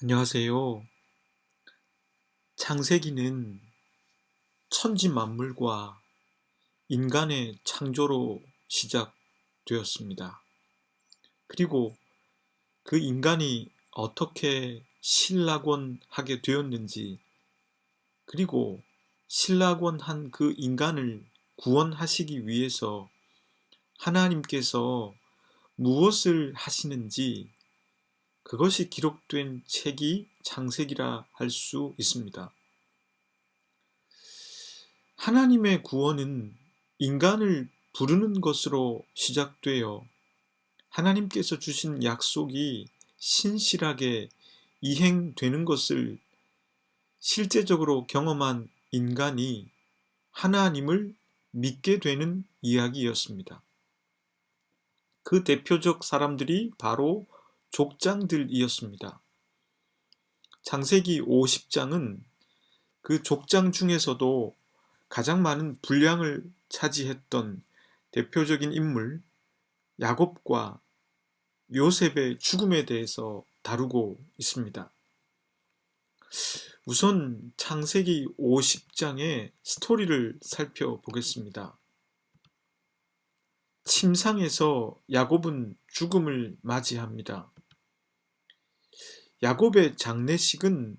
안녕하세요. 창세기는 천지 만물과 인간의 창조로 시작되었습니다. 그리고 그 인간이 어떻게 신락원하게 되었는지, 그리고 신락원한 그 인간을 구원하시기 위해서 하나님께서 무엇을 하시는지, 그것이 기록된 책이 창세기라 할 수 있습니다. 하나님의 구원은 인간을 부르는 것으로 시작되어 하나님께서 주신 약속이 신실하게 이행되는 것을 실제적으로 경험한 인간이 하나님을 믿게 되는 이야기였습니다. 그 대표적 사람들이 바로 족장들이었습니다. 창세기 50장은 그 족장 중에서도 가장 많은 분량을 차지했던 대표적인 인물 야곱과 요셉의 죽음에 대해서 다루고 있습니다. 우선 창세기 50장의 스토리를 살펴보겠습니다. 침상에서 야곱은 죽음을 맞이합니다. 야곱의 장례식은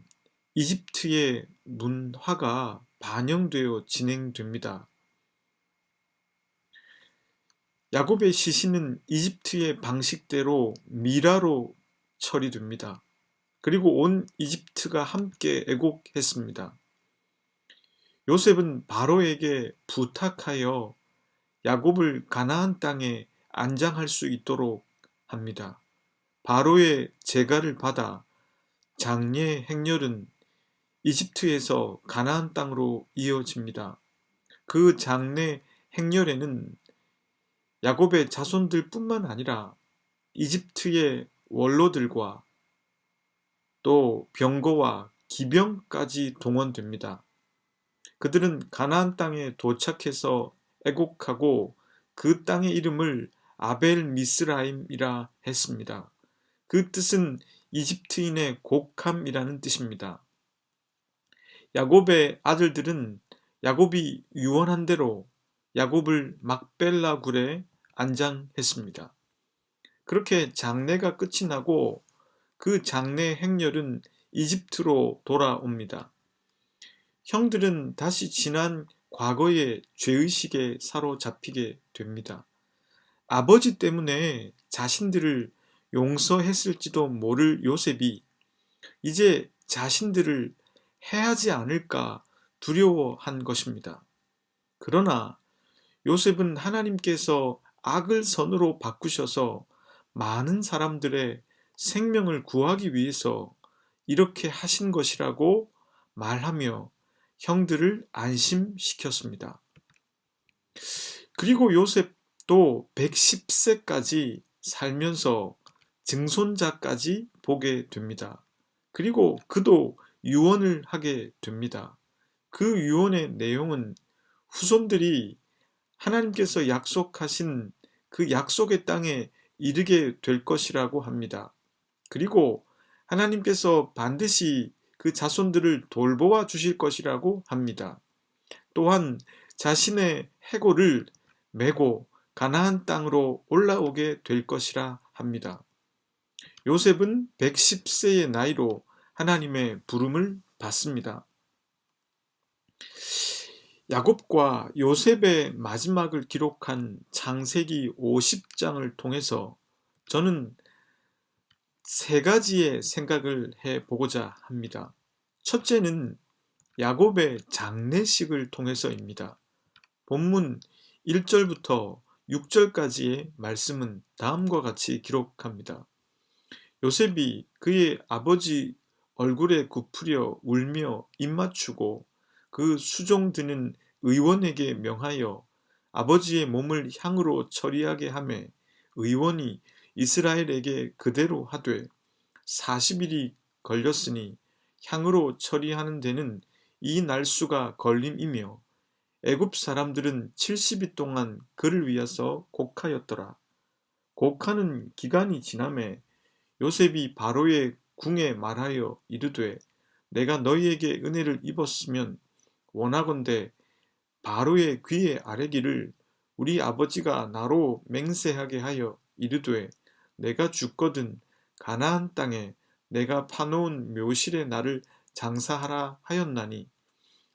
이집트의 문화가 반영되어 진행됩니다. 야곱의 시신은 이집트의 방식대로 미라로 처리됩니다. 그리고 온 이집트가 함께 애곡했습니다. 요셉은 바로에게 부탁하여 야곱을 가나안 땅에 안장할 수 있도록 합니다. 바로의 제가를 받아 장례 행렬은 이집트에서 가나안 땅으로 이어집니다. 그 장례 행렬에는 야곱의 자손들 뿐만 아니라 이집트의 원로들과 또 병거와 기병까지 동원됩니다. 그들은 가나안 땅에 도착해서 애곡하고 그 땅의 이름을 아벨 미스라임이라 했습니다. 그 뜻은 이집트인의 곡함이라는 뜻입니다. 야곱의 아들들은 야곱이 유언한 대로 야곱을 막벨라 굴에 안장했습니다. 그렇게 장례가 끝이 나고 그 장례 행렬은 이집트로 돌아옵니다. 형들은 다시 지난 과거의 죄의식에 사로잡히게 됩니다. 아버지 때문에 자신들을 용서했을지도 모를 요셉이 이제 자신들을 해하지 않을까 두려워한 것입니다. 그러나 요셉은 하나님께서 악을 선으로 바꾸셔서 많은 사람들의 생명을 구하기 위해서 이렇게 하신 것이라고 말하며 형들을 안심시켰습니다. 그리고 요셉도 110세까지 살면서 증손자까지 보게 됩니다. 그리고 그도 유언을 하게 됩니다. 그 유언의 내용은 후손들이 하나님께서 약속하신 그 약속의 땅에 이르게 될 것이라고 합니다. 그리고 하나님께서 반드시 그 자손들을 돌보아 주실 것이라고 합니다. 또한 자신의 해골을 메고 가나안 땅으로 올라오게 될 것이라 합니다. 요셉은 110세의 나이로 하나님의 부름을 받습니다. 야곱과 요셉의 마지막을 기록한 창세기 50장을 통해서 저는 세 가지의 생각을 해보고자 합니다. 첫째는 야곱의 장례식을 통해서입니다. 본문 1절부터 6절까지의 말씀은 다음과 같이 기록합니다. 요셉이 그의 아버지 얼굴에 굽으려 울며 입맞추고 그 수종 드는 의원에게 명하여 아버지의 몸을 향으로 처리하게 하매 의원이 이스라엘에게 그대로 하되 40일이 걸렸으니 향으로 처리하는 데는 이 날수가 걸림이며 애굽 사람들은 70일 동안 그를 위하여 곡하였더라. 곡하는 기간이 지남에 요셉이 바로의 궁에 말하여 이르되 내가 너희에게 은혜를 입었으면 원하건대 바로의 귀에 아뢰기를 우리 아버지가 나로 맹세하게 하여 이르되 내가 죽거든 가나안 땅에 내가 파놓은 묘실에 나를 장사하라 하였나니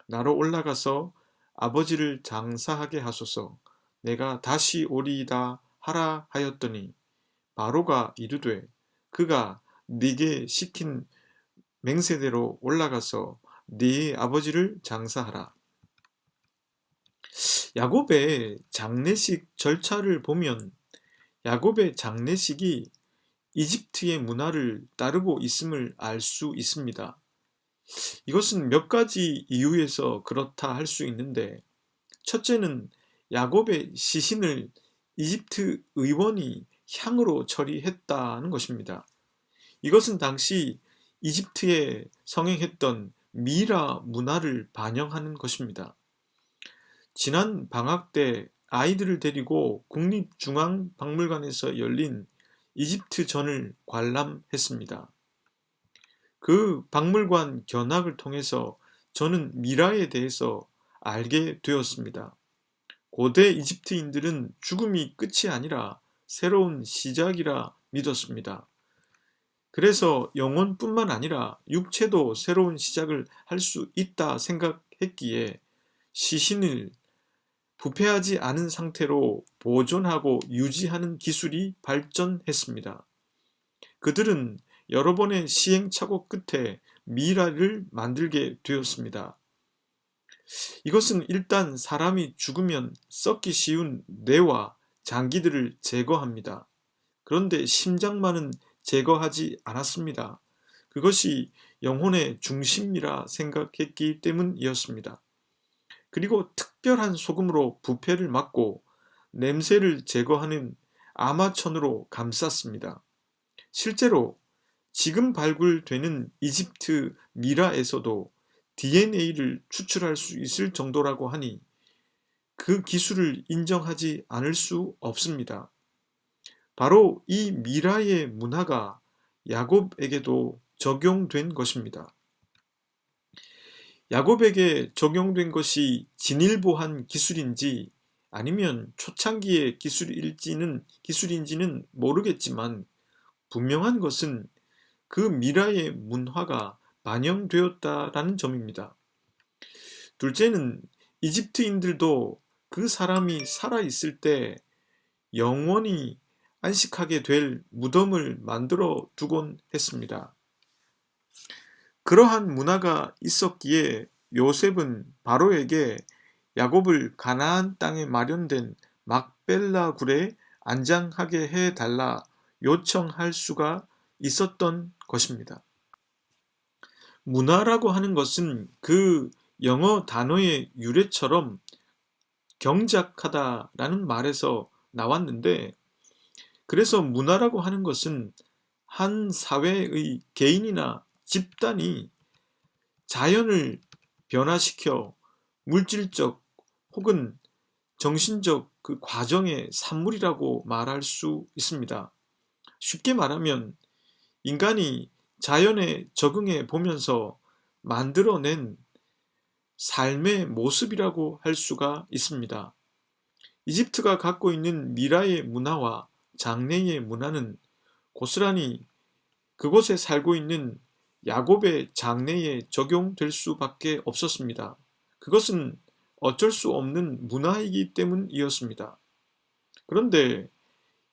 나로 올라가서 아버지를 장사하게 하소서 내가 다시 오리이다 하라 하였더니 바로가 이르되 그가 네게 시킨 맹세대로 올라가서 네 아버지를 장사하라. 야곱의 장례식 절차를 보면 야곱의 장례식이 이집트의 문화를 따르고 있음을 알 수 있습니다. 이것은 몇 가지 이유에서 그렇다 할 수 있는데 첫째는 야곱의 시신을 이집트 의원이 향으로 처리했다는 것입니다. 이것은 당시 이집트에 성행했던 미라 문화를 반영하는 것입니다. 지난 방학 때 아이들을 데리고 국립중앙박물관에서 열린 이집트전을 관람했습니다. 그 박물관 견학을 통해서 저는 미라에 대해서 알게 되었습니다. 고대 이집트인들은 죽음이 끝이 아니라 새로운 시작이라 믿었습니다. 그래서 영혼뿐만 아니라 육체도 새로운 시작을 할 수 있다 생각했기에 시신을 부패하지 않은 상태로 보존하고 유지하는 기술이 발전했습니다. 그들은 여러 번의 시행착오 끝에 미라를 만들게 되었습니다. 이것은 일단 사람이 죽으면 썩기 쉬운 뇌와 장기들을 제거합니다. 그런데 심장만은 제거하지 않았습니다. 그것이 영혼의 중심이라 생각했기 때문이었습니다. 그리고 특별한 소금으로 부패를 막고 냄새를 제거하는 아마천으로 감쌌습니다. 실제로 지금 발굴되는 이집트 미라에서도 DNA를 추출할 수 있을 정도라고 하니 그 기술을 인정하지 않을 수 없습니다. 바로 이 미라의 문화가 야곱에게도 적용된 것입니다. 야곱에게 적용된 것이 진일보한 기술인지 아니면 초창기의 기술인지는 모르겠지만 분명한 것은 그 미라의 문화가 반영되었다라는 점입니다. 둘째는 이집트인들도 그 사람이 살아있을 때 영원히 안식하게 될 무덤을 만들어 두곤 했습니다. 그러한 문화가 있었기에 요셉은 바로에게 야곱을 가나안 땅에 마련된 막벨라 굴에 안장하게 해달라 요청할 수가 있었던 것입니다. 문화라고 하는 것은 그 영어 단어의 유래처럼 경작하다라는 말에서 나왔는데 그래서 문화라고 하는 것은 한 사회의 개인이나 집단이 자연을 변화시켜 물질적 혹은 정신적 그 과정의 산물이라고 말할 수 있습니다. 쉽게 말하면 인간이 자연에 적응해 보면서 만들어낸 삶의 모습이라고 할 수가 있습니다. 이집트가 갖고 있는 미라의 문화와 장래의 문화는 고스란히 그곳에 살고 있는 야곱의 장래에 적용될 수밖에 없었습니다. 그것은 어쩔 수 없는 문화이기 때문이었습니다. 그런데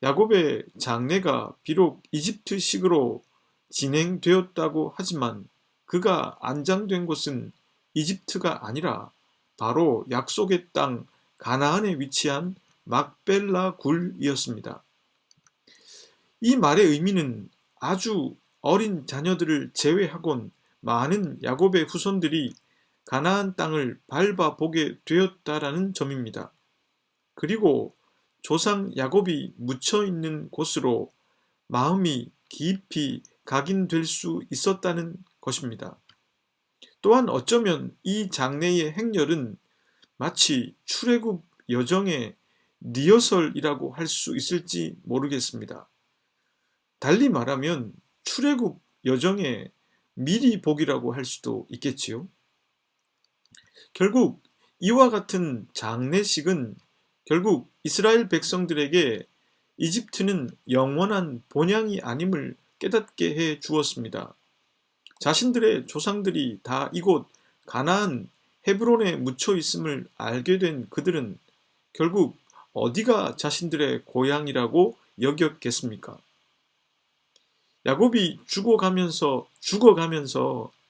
야곱의 장래가 비록 이집트식으로 진행되었다고 하지만 그가 안장된 곳은 이집트가 아니라 바로 약속의 땅 가나안에 위치한 막벨라 굴이었습니다. 이 말의 의미는 아주 어린 자녀들을 제외하곤 많은 야곱의 후손들이 가나안 땅을 밟아보게 되었다라는 점입니다. 그리고 조상 야곱이 묻혀있는 곳으로 마음이 깊이 각인될 수 있었다는 것입니다. 또한 어쩌면 이 장래의 행렬은 마치 출애굽 여정의 리허설이라고 할 수 있을지 모르겠습니다. 달리 말하면 출애굽 여정의 미리 보기라고 할 수도 있겠지요. 결국 이와 같은 장례식은 결국 이스라엘 백성들에게 이집트는 영원한 본향이 아님을 깨닫게 해 주었습니다. 자신들의 조상들이 다 이곳 가나안 헤브론에 묻혀 있음을 알게 된 그들은 결국 어디가 자신들의 고향이라고 여겼겠습니까? 야곱이 죽어가면서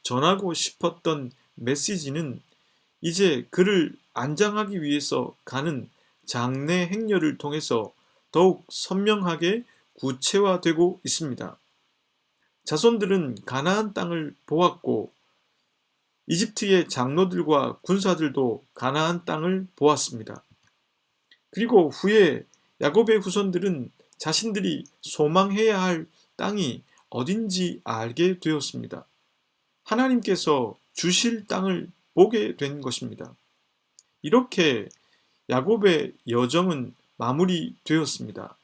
전하고 싶었던 메시지는 이제 그를 안장하기 위해서 가는 장례 행렬을 통해서 더욱 선명하게 구체화되고 있습니다. 자손들은 가나안 땅을 보았고 이집트의 장로들과 군사들도 가나안 땅을 보았습니다. 그리고 후에 야곱의 후손들은 자신들이 소망해야 할 땅이 어딘지 알게 되었습니다. 하나님께서 주실 땅을 보게 된 것입니다. 이렇게 야곱의 여정은 마무리되었습니다.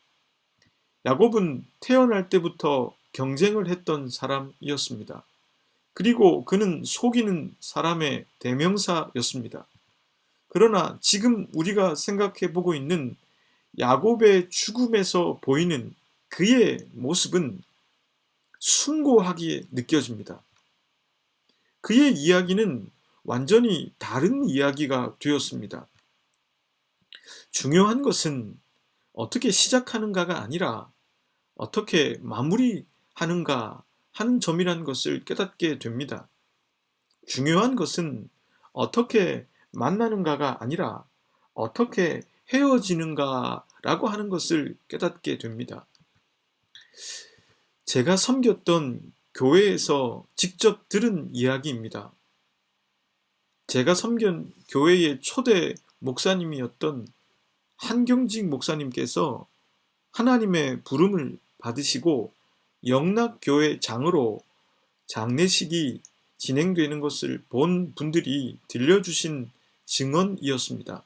야곱은 태어날 때부터 경쟁을 했던 사람이었습니다. 그리고 그는 속이는 사람의 대명사였습니다. 그러나 지금 우리가 생각해 보고 있는 야곱의 죽음에서 보이는 그의 모습은 숭고하게 느껴집니다. 그의 이야기는 완전히 다른 이야기가 되었습니다. 중요한 것은 어떻게 시작하는가가 아니라 어떻게 마무리하는가 하는 점이라는 것을 깨닫게 됩니다. 중요한 것은 어떻게 만나는가가 아니라 어떻게 헤어지는가라고 하는 것을 깨닫게 됩니다. 제가 섬겼던 교회에서 직접 들은 이야기입니다. 제가 섬긴 교회의 초대 목사님이었던 한경직 목사님께서 하나님의 부름을 받으시고 영락교회 장으로 장례식이 진행되는 것을 본 분들이 들려주신 증언이었습니다.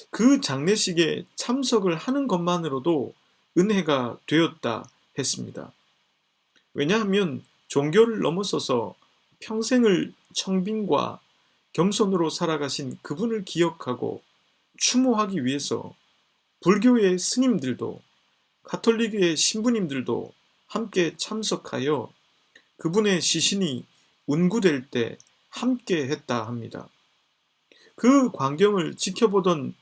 그 장례식에 참석을 하는 것만으로도 은혜가 되었다 했습니다. 왜냐하면 종교를 넘어서서 평생을 청빈과 겸손으로 살아가신 그분을 기억하고 추모하기 위해서 불교의 스님들도 가톨릭의 신부님들도 함께 참석하여 그분의 시신이 운구될 때 함께 했다 합니다. 그 광경을 지켜보던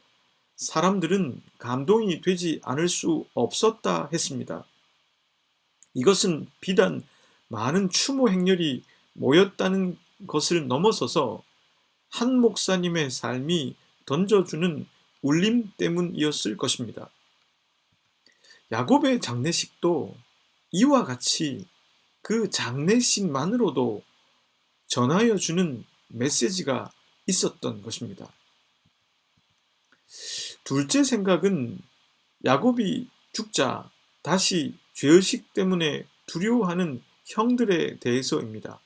사람들은 감동이 되지 않을 수 없었다 했습니다. 이것은 비단 많은 추모 행렬이 모였다는 것을 넘어서서 한 목사님의 삶이 던져주는 울림 때문이었을 것입니다. 야곱의 장례식도 이와 같이 그 장례식만으로도 전하여 주는 메시지가 있었던 것입니다. 둘째 생각은 야곱이 죽자 다시 죄의식 때문에 두려워하는 형들에 대해서입니다.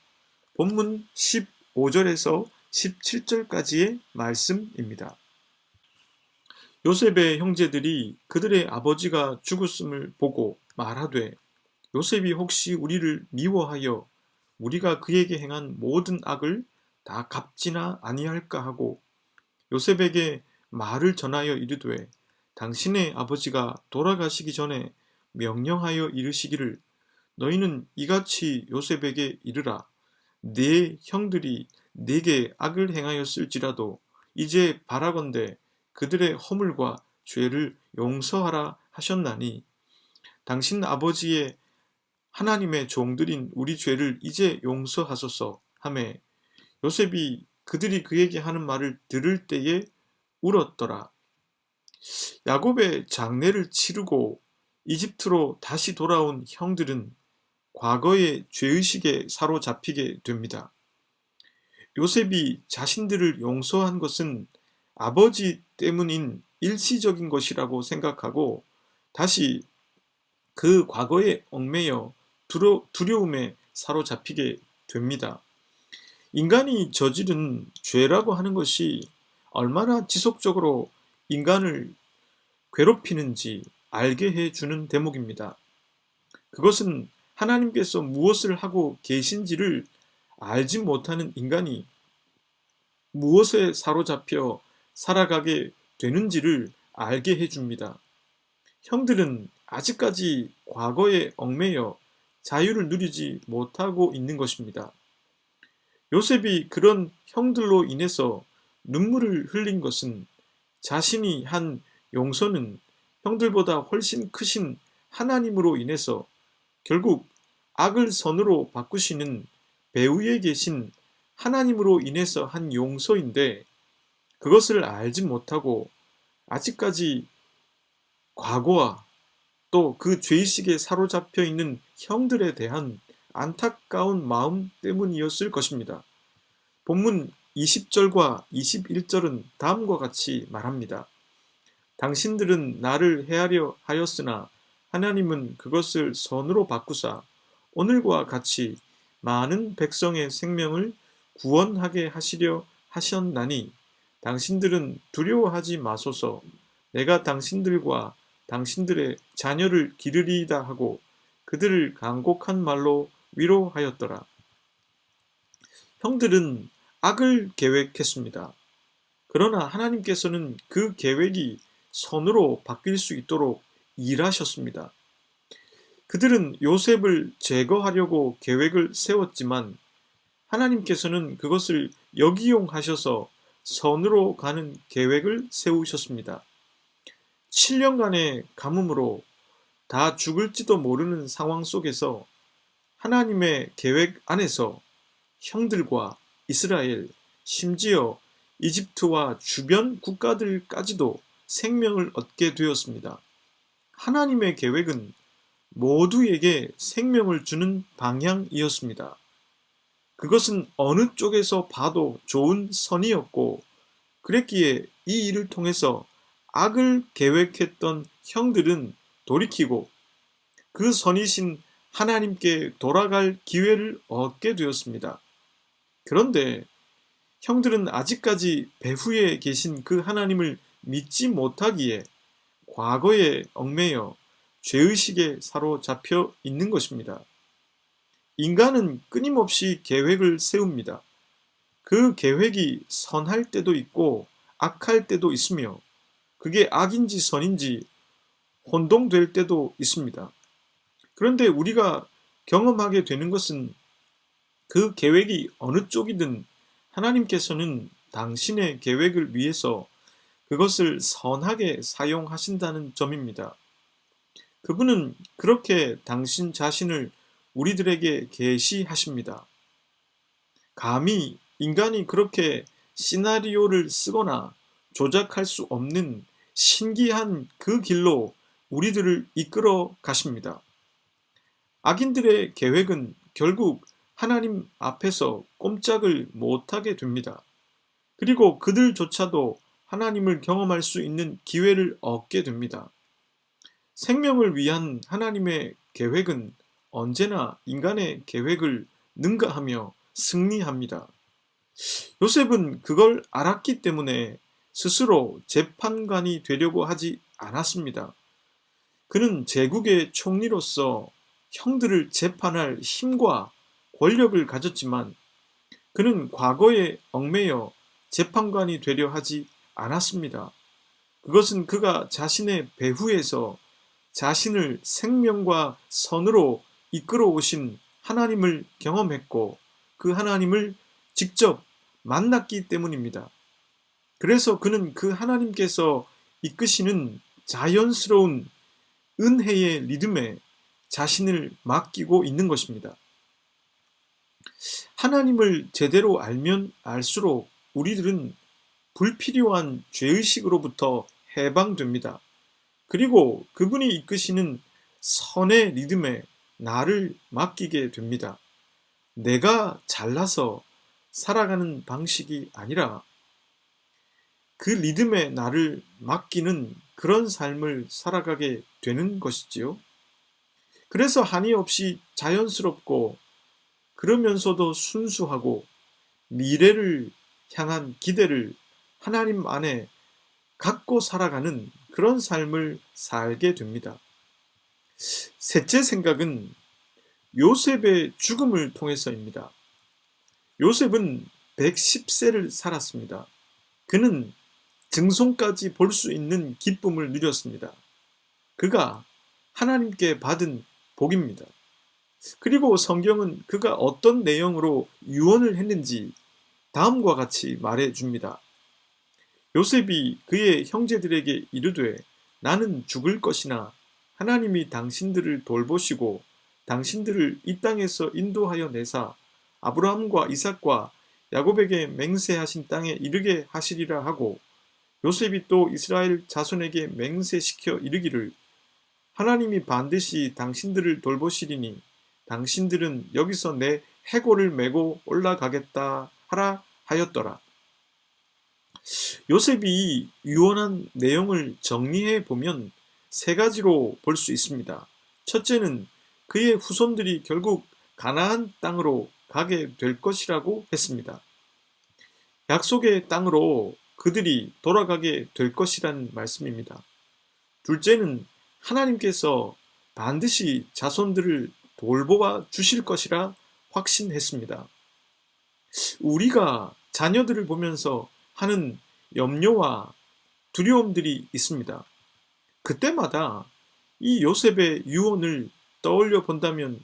본문 15절에서 17절까지의 말씀입니다. 요셉의 형제들이 그들의 아버지가 죽었음을 보고 말하되 요셉이 혹시 우리를 미워하여 우리가 그에게 행한 모든 악을 다 갚지나 아니할까 하고 요셉에게 말을 전하여 이르되 당신의 아버지가 돌아가시기 전에 명령하여 이르시기를 너희는 이같이 요셉에게 이르라 네 형들이 네게 악을 행하였을지라도 이제 바라건대 그들의 허물과 죄를 용서하라 하셨나니 당신 아버지의 하나님의 종들인 우리 죄를 이제 용서하소서 하매 요셉이 그들이 그에게 하는 말을 들을 때에 울었더라. 야곱의 장례를 치르고 이집트로 다시 돌아온 형들은 과거의 죄의식에 사로잡히게 됩니다. 요셉이 자신들을 용서한 것은 아버지 때문인 일시적인 것이라고 생각하고 다시 그 과거에 얽매여 두려움에 사로잡히게 됩니다. 인간이 저지른 죄라고 하는 것이 얼마나 지속적으로 인간을 괴롭히는지 알게 해주는 대목입니다. 그것은 하나님께서 무엇을 하고 계신지를 알지 못하는 인간이 무엇에 사로잡혀 살아가게 되는지를 알게 해줍니다. 형들은 아직까지 과거에 얽매여 자유를 누리지 못하고 있는 것입니다. 요셉이 그런 형들로 인해서 눈물을 흘린 것은 자신이 한 용서는 형들보다 훨씬 크신 하나님으로 인해서 결국 악을 선으로 바꾸시는 배후에 계신 하나님으로 인해서 한 용서인데, 그것을 알지 못하고 아직까지 과거와 또 그 죄의식에 사로잡혀 있는 형들에 대한 안타까운 마음 때문이었을 것입니다. 본문 20절과 21절은 다음과 같이 말합니다. 당신들은 나를 해하려 하였으나 하나님은 그것을 선으로 바꾸사 오늘과 같이 많은 백성의 생명을 구원하게 하시려 하셨나니 당신들은 두려워하지 마소서. 내가 당신들과 당신들의 자녀를 기르리이다 하고 그들을 간곡한 말로 위로하였더라. 형들은 악을 계획했습니다. 그러나 하나님께서는 그 계획이 선으로 바뀔 수 있도록 일하셨습니다. 그들은 요셉을 제거하려고 계획을 세웠지만 하나님께서는 그것을 역이용하셔서 선으로 가는 계획을 세우셨습니다. 7년간의 가뭄으로 다 죽을지도 모르는 상황 속에서 하나님의 계획 안에서 형들과 이스라엘, 심지어 이집트와 주변 국가들까지도 생명을 얻게 되었습니다. 하나님의 계획은 모두에게 생명을 주는 방향이었습니다. 그것은 어느 쪽에서 봐도 좋은 선이었고, 그랬기에 이 일을 통해서 악을 계획했던 형들은 돌이키고 그 선이신 하나님께 돌아갈 기회를 얻게 되었습니다. 그런데 형들은 아직까지 배후에 계신 그 하나님을 믿지 못하기에 과거에 얽매여 죄의식에 사로잡혀 있는 것입니다. 인간은 끊임없이 계획을 세웁니다. 그 계획이 선할 때도 있고 악할 때도 있으며 그게 악인지 선인지 혼동될 때도 있습니다. 그런데 우리가 경험하게 되는 것은 그 계획이 어느 쪽이든 하나님께서는 당신의 계획을 위해서 그것을 선하게 사용하신다는 점입니다. 그분은 그렇게 당신 자신을 우리들에게 계시하십니다. 감히 인간이 그렇게 시나리오를 쓰거나 조작할 수 없는 신기한 그 길로 우리들을 이끌어 가십니다. 악인들의 계획은 결국 하나님 앞에서 꼼짝을 못하게 됩니다. 그리고 그들조차도 하나님을 경험할 수 있는 기회를 얻게 됩니다. 생명을 위한 하나님의 계획은 언제나 인간의 계획을 능가하며 승리합니다. 요셉은 그걸 알았기 때문에 스스로 재판관이 되려고 하지 않았습니다. 그는 제국의 총리로서 형들을 재판할 힘과 권력을 가졌지만 그는 과거에 얽매여 재판관이 되려 하지 않았습니다. 그것은 그가 자신의 배후에서 자신을 생명과 선으로 이끌어 오신 하나님을 경험했고 그 하나님을 직접 만났기 때문입니다. 그래서 그는 그 하나님께서 이끄시는 자연스러운 은혜의 리듬에 자신을 맡기고 있는 것입니다. 하나님을 제대로 알면 알수록 우리들은 불필요한 죄의식으로부터 해방됩니다. 그리고 그분이 이끄시는 선의 리듬에 나를 맡기게 됩니다. 내가 잘나서 살아가는 방식이 아니라 그 리듬에 나를 맡기는 그런 삶을 살아가게 되는 것이지요. 그래서 한이 없이 자연스럽고 그러면서도 순수하고 미래를 향한 기대를 하나님 안에 갖고 살아가는 그런 삶을 살게 됩니다. 셋째 생각은 요셉의 죽음을 통해서입니다. 요셉은 110세를 살았습니다. 그는 증손까지 볼 수 있는 기쁨을 누렸습니다. 그가 하나님께 받은 복입니다. 그리고 성경은 그가 어떤 내용으로 유언을 했는지 다음과 같이 말해줍니다. 요셉이 그의 형제들에게 이르되 나는 죽을 것이나 하나님이 당신들을 돌보시고 당신들을 이 땅에서 인도하여 내사 아브라함과 이삭과 야곱에게 맹세하신 땅에 이르게 하시리라 하고 요셉이 또 이스라엘 자손에게 맹세시켜 이르기를 하나님이 반드시 당신들을 돌보시리니 당신들은 여기서 내 해골을 메고 올라가겠다 하라 하였더라. 요셉이 유언한 내용을 정리해 보면 세 가지로 볼 수 있습니다. 첫째는 그의 후손들이 결국 가나안 땅으로 가게 될 것이라고 했습니다. 약속의 땅으로 그들이 돌아가게 될 것이란 말씀입니다. 둘째는 하나님께서 반드시 자손들을 돌보아 주실 것이라 확신했습니다. 우리가 자녀들을 보면서 하는 염려와 두려움들이 있습니다. 그때마다 이 요셉의 유언을 떠올려 본다면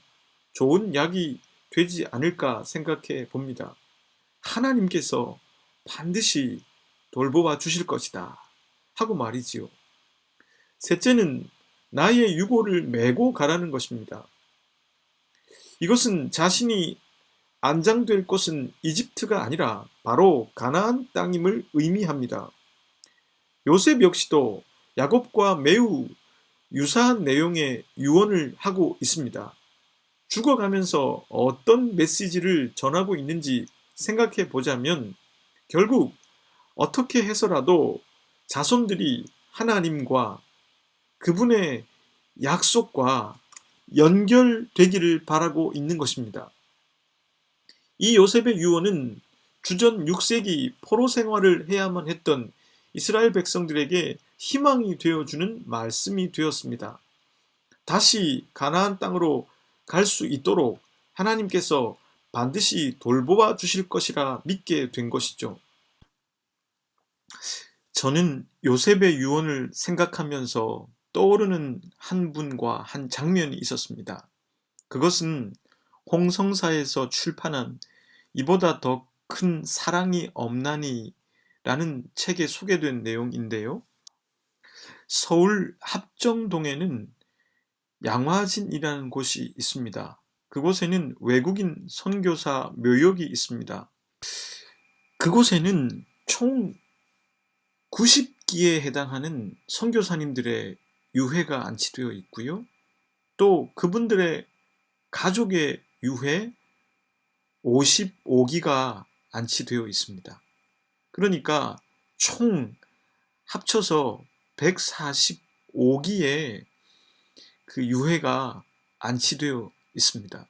좋은 약이 되지 않을까 생각해 봅니다. 하나님께서 반드시 돌보아 주실 것이다 하고 말이지요. 셋째는 나의 유고를 메고 가라는 것입니다. 이것은 자신이 안장될 곳은 이집트가 아니라 바로 가나안 땅임을 의미합니다. 요셉 역시도 야곱과 매우 유사한 내용의 유언을 하고 있습니다. 죽어가면서 어떤 메시지를 전하고 있는지 생각해 보자면 결국 어떻게 해서라도 자손들이 하나님과 그분의 약속과 연결되기를 바라고 있는 것입니다. 이 요셉의 유언은 주전 6세기 포로 생활을 해야만 했던 이스라엘 백성들에게 희망이 되어주는 말씀이 되었습니다. 다시 가나안 땅으로 갈 수 있도록 하나님께서 반드시 돌보아 주실 것이라 믿게 된 것이죠. 저는 요셉의 유언을 생각하면서 떠오르는 한 분과 한 장면이 있었습니다. 그것은 홍성사에서 출판한 이보다 더 큰 사랑이 없나니 라는 책에 소개된 내용인데요. 서울 합정동에는 양화진이라는 곳이 있습니다. 그곳에는 외국인 선교사 묘역이 있습니다. 그곳에는 총 90기에 해당하는 선교사님들의 유해가 안치되어 있고요. 또 그분들의 가족의 유해 55기가 안치되어 있습니다. 그러니까 총 합쳐서 145기의 그 유해가 안치되어 있습니다.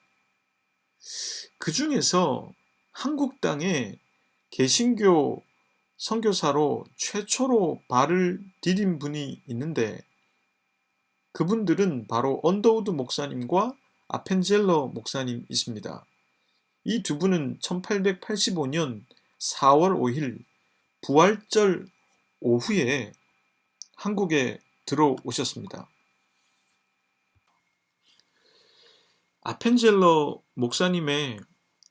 그 중에서 한국 땅에 개신교 선교사로 최초로 발을 디딘 분이 있는데 그분들은 바로 언더우드 목사님과 아펜젤러 목사님이십니다. 이 두 분은 1885년 4월 5일 부활절 오후에 한국에 들어오셨습니다. 아펜젤러 목사님의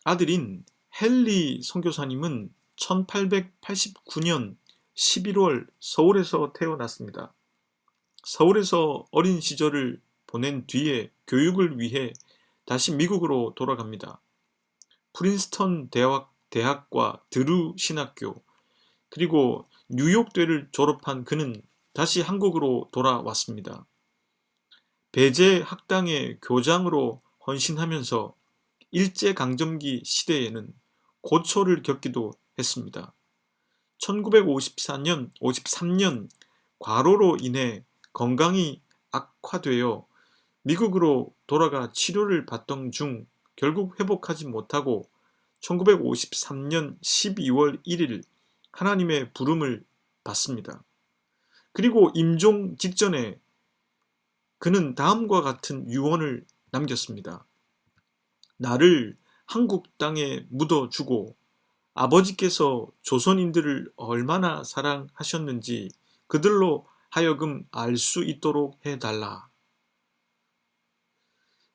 아들인 헨리 선교사님은 1889년 11월 서울에서 태어났습니다. 서울에서 어린 시절을 보낸 뒤에 교육을 위해 다시 미국으로 돌아갑니다. 프린스턴 대학과 드루 신학교 그리고 뉴욕대를 졸업한 그는 다시 한국으로 돌아왔습니다. 배제 학당의 교장으로 헌신하면서 일제강점기 시대에는 고초를 겪기도 했습니다. 1953년 과로로 인해 건강이 악화되어 미국으로 돌아가 치료를 받던 중 결국 회복하지 못하고 1953년 12월 1일 하나님의 부름을 받습니다. 그리고 임종 직전에 그는 다음과 같은 유언을 남겼습니다. 나를 한국 땅에 묻어주고 아버지께서 조선인들을 얼마나 사랑하셨는지 그들로 하여금 알 수 있도록 해달라.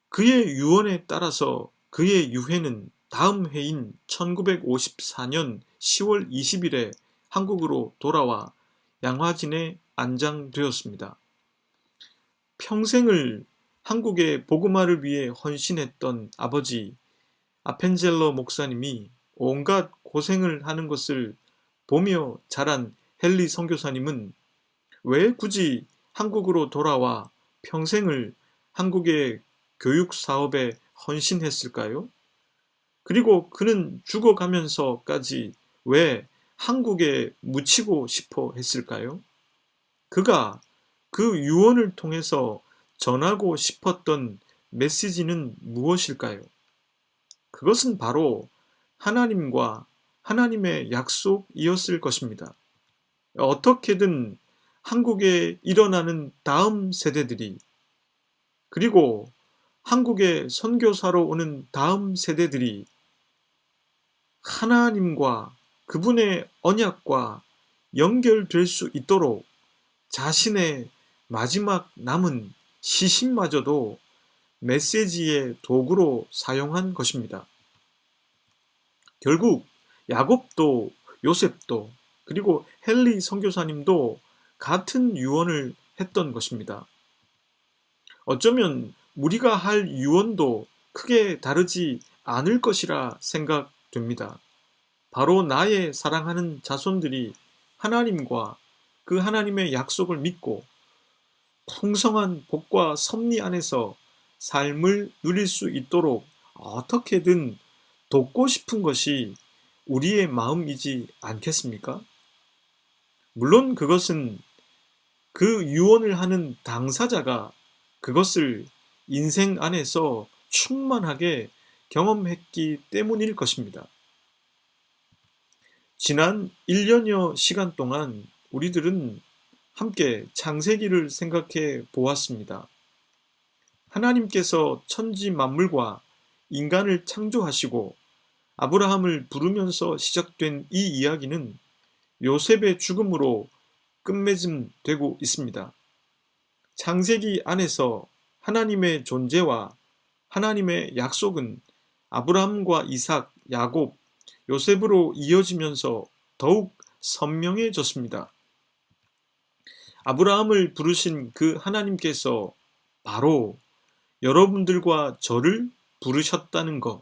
그의 유언에 따라서 그의 유해는 다음 해인 1954년 10월 20일에 한국으로 돌아와 양화진에 안장되었습니다. 평생을 한국의 복음화를 위해 헌신했던 아버지 아펜젤러 목사님이 온갖 고생을 하는 것을 보며 자란 헨리 선교사님은 왜 굳이 한국으로 돌아와 평생을 한국의 교육 사업에 헌신했을까요? 그리고 그는 죽어가면서까지 왜 한국에 묻히고 싶어 했을까요? 그가 그 유언을 통해서 전하고 싶었던 메시지는 무엇일까요? 그것은 바로 하나님과 하나님의 약속이었을 것입니다. 어떻게든 한국에 일어나는 다음 세대들이, 그리고 한국에 선교사로 오는 다음 세대들이 하나님과 그분의 언약과 연결될 수 있도록 자신의 마지막 남은 시신마저도 메시지의 도구로 사용한 것입니다. 결국 야곱도 요셉도 그리고 헨리 선교사님도 같은 유언을 했던 것입니다. 어쩌면 우리가 할 유언도 크게 다르지 않을 것이라 생각됩니다. 바로 나의 사랑하는 자손들이 하나님과 그 하나님의 약속을 믿고 풍성한 복과 섭리 안에서 삶을 누릴 수 있도록 어떻게든 돕고 싶은 것이 우리의 마음이지 않겠습니까? 물론 그것은 그 유언을 하는 당사자가 그것을 인생 안에서 충만하게 경험했기 때문일 것입니다. 지난 1년여 시간 동안 우리들은 함께 창세기를 생각해 보았습니다. 하나님께서 천지 만물과 인간을 창조하시고 아브라함을 부르면서 시작된 이 이야기는 요셉의 죽음으로 끝맺음되고 있습니다. 창세기 안에서 하나님의 존재와 하나님의 약속은 아브라함과 이삭, 야곱, 요셉으로 이어지면서 더욱 선명해졌습니다. 아브라함을 부르신 그 하나님께서 바로 여러분들과 저를 부르셨다는 것,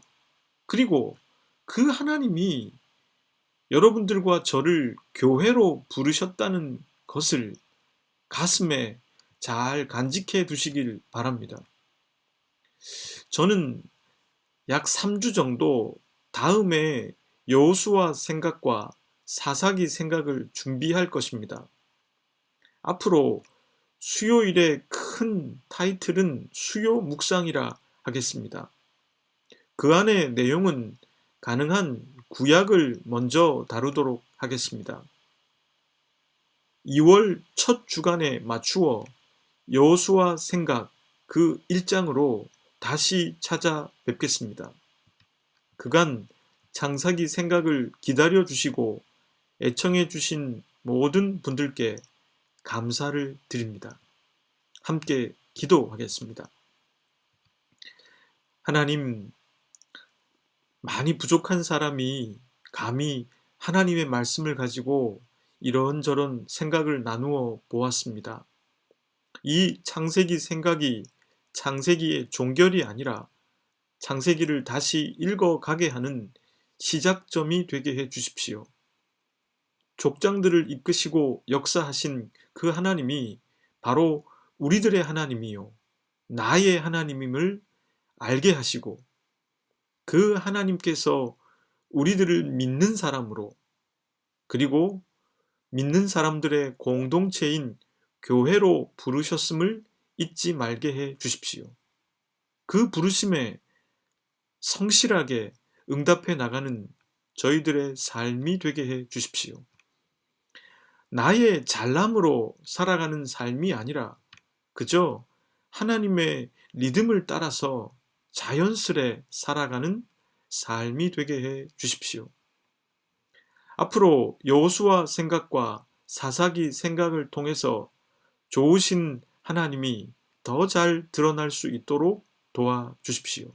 그리고 그 하나님이 여러분들과 저를 교회로 부르셨다는 것을 가슴에 잘 간직해 두시길 바랍니다. 저는 약 3주 정도 다음에 여호수아 생각과 사사기 생각을 준비할 것입니다. 앞으로 수요일의 큰 타이틀은 수요 묵상이라 하겠습니다. 그 안의 내용은 가능한 구약을 먼저 다루도록 하겠습니다. 2월 첫 주간에 맞추어 여호수아 생각 그 1장으로 다시 찾아뵙겠습니다. 그간 창세기 생각을 기다려 주시고 애청해 주신 모든 분들께 감사를 드립니다. 함께 기도하겠습니다. 하나님, 많이 부족한 사람이 감히 하나님의 말씀을 가지고 이런저런 생각을 나누어 보았습니다. 이 창세기 생각이 창세기의 종결이 아니라 창세기를 다시 읽어가게 하는 시작점이 되게 해 주십시오. 족장들을 이끄시고 역사하신 그 하나님이 바로 우리들의 하나님이요, 나의 하나님임을 알게 하시고 그 하나님께서 우리들을 믿는 사람으로, 그리고 믿는 사람들의 공동체인 교회로 부르셨음을 잊지 말게 해 주십시오. 그 부르심에 성실하게 응답해 나가는 저희들의 삶이 되게 해 주십시오. 나의 잘남으로 살아가는 삶이 아니라 그저 하나님의 리듬을 따라서 자연스레 살아가는 삶이 되게 해 주십시오. 앞으로 여호수아 생각과 사사기 생각을 통해서 좋으신 하나님이 더 잘 드러날 수 있도록 도와주십시오.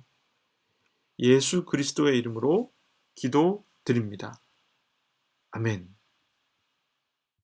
예수 그리스도의 이름으로 기도드립니다. 아멘.